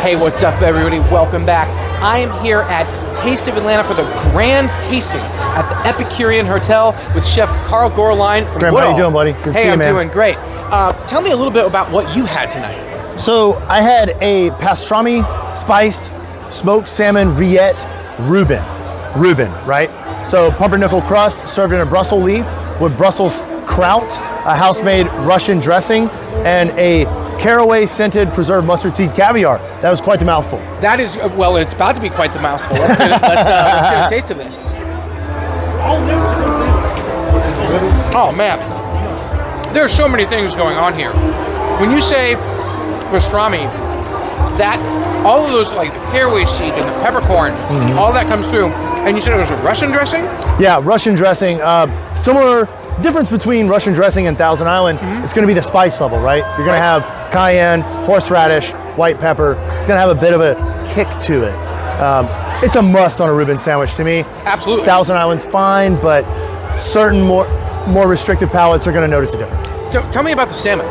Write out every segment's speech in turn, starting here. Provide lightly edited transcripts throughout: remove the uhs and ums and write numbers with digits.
Hey, what's up, everybody? Welcome back. I am here at Taste of Atlanta for the grand tasting at the Epicurean Hotel with Chef Karl Gorline from Graham, Woodall. how you doing, buddy? Good to see Hey, you, I'm man. doing great. Tell me a little bit about what you had tonight. So I had a pastrami spiced smoked salmon rillette ruben, right? So pumpernickel crust served in a Brussels leaf with Brussels kraut, a house-made Russian dressing, and a caraway scented preserved mustard seed caviar. That was quite the mouthful. That is, well, it's about to be quite the mouthful. Let's get a taste of this. Oh man, there's so many things going on here. When you say pastrami, that all of those, like the caraway seed and the peppercorn, all that comes through. And you said it was a Russian dressing? Yeah, Russian dressing. Similar difference between Russian dressing and Thousand Island, it's gonna be the spice level, right? You're gonna have cayenne, horseradish, white pepper. It's gonna have a bit of a kick to it. It's a must on a Reuben sandwich to me. Absolutely. Thousand Island's fine, but certain more restrictive palates are gonna notice a difference. So tell me about the salmon.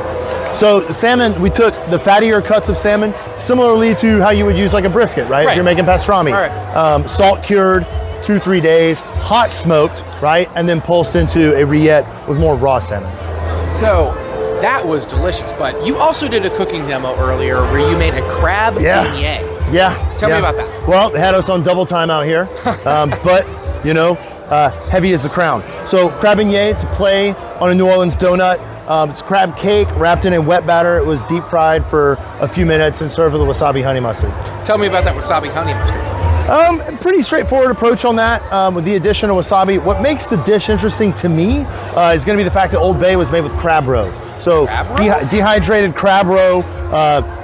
So the salmon, we took the fattier cuts of salmon, similarly to how you would use like a brisket, right? If you're making pastrami. Right. Salt cured, 2-3 days, hot smoked, right? And then pulsed into a rillette with more raw salmon. So that was delicious, but you also did a cooking demo earlier where you made a crab beignet. Yeah. Tell me about that. Well, they had us on double time out here, but you know, heavy is the crown. So crab beignet to play on a New Orleans donut. It's crab cake wrapped in a wet batter. It was deep fried for a few minutes and served with a wasabi honey mustard. Tell me about that wasabi honey mustard. Pretty straightforward approach on that with the addition of wasabi. What makes the dish interesting to me is going to be the fact that Old Bay was made with crab roe. So dehydrated crab roe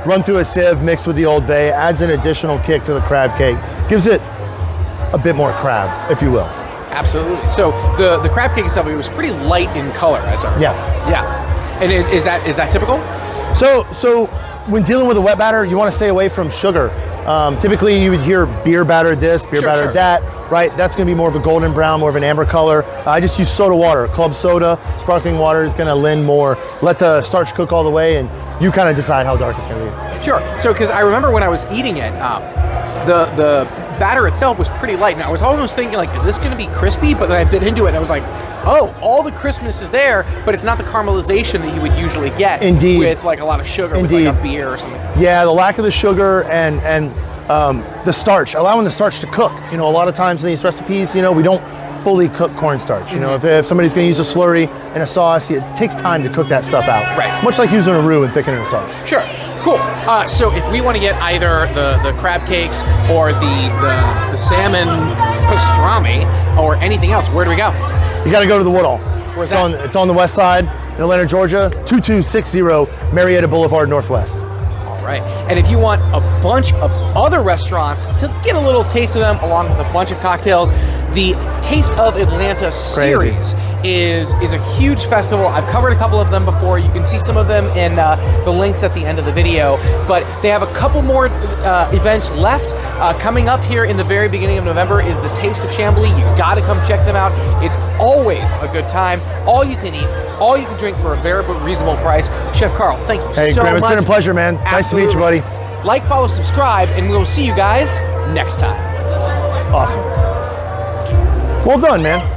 run through a sieve mixed with the Old Bay adds an additional kick to the crab cake. Gives it a bit more crab, if you will. Absolutely. So the crab cake itself, it was pretty light in color, as I recall. Yeah. And is that typical? So when dealing with a wet batter, you want to stay away from sugar. Typically you would hear beer batter this, beer batter that, right? That's going to be more of a golden brown, more of an amber color. I just use soda water, club soda, sparkling water is going to lend more. Let the starch cook all the way and you kind of decide how dark it's going to be. Sure. So because I remember when I was eating it, the batter itself was pretty light, and I was almost thinking like, is this going to be crispy? But then I bit into it and I was like, oh, all the crispness is there, but it's not the caramelization that you would usually get with like a lot of sugar with like a beer or something. Yeah, the lack of the sugar and the starch, allowing the starch to cook. You know, a lot of times in these recipes, you know, we don't fully cook cornstarch. You know, if somebody's going to use a slurry in a sauce, it takes time to cook that stuff out. Right. Much like using a roux and thickening a sauce. Sure. Cool. So if we want to get either the crab cakes or the salmon pastrami or anything else, where do we go? You got to go to the Woodall. Where's that? It's on the west side in Atlanta, Georgia, 2260 Marietta Boulevard Northwest. All right. And if you want a bunch of other restaurants to get a little taste of them along with a bunch of cocktails, the Taste of Atlanta series is a huge festival. I've covered a couple of them before. You can see some of them in the links at the end of the video, but they have a couple more events left. Coming up here in the very beginning of November is the Taste of Chambly. You gotta come check them out. It's always a good time. All you can eat, all you can drink for a very reasonable price. Chef Karl, thank you so Graham, much. It's been a pleasure, man. Absolutely. Nice to meet you, buddy. Like, follow, subscribe, and we'll see you guys next time. Awesome. Well done, man.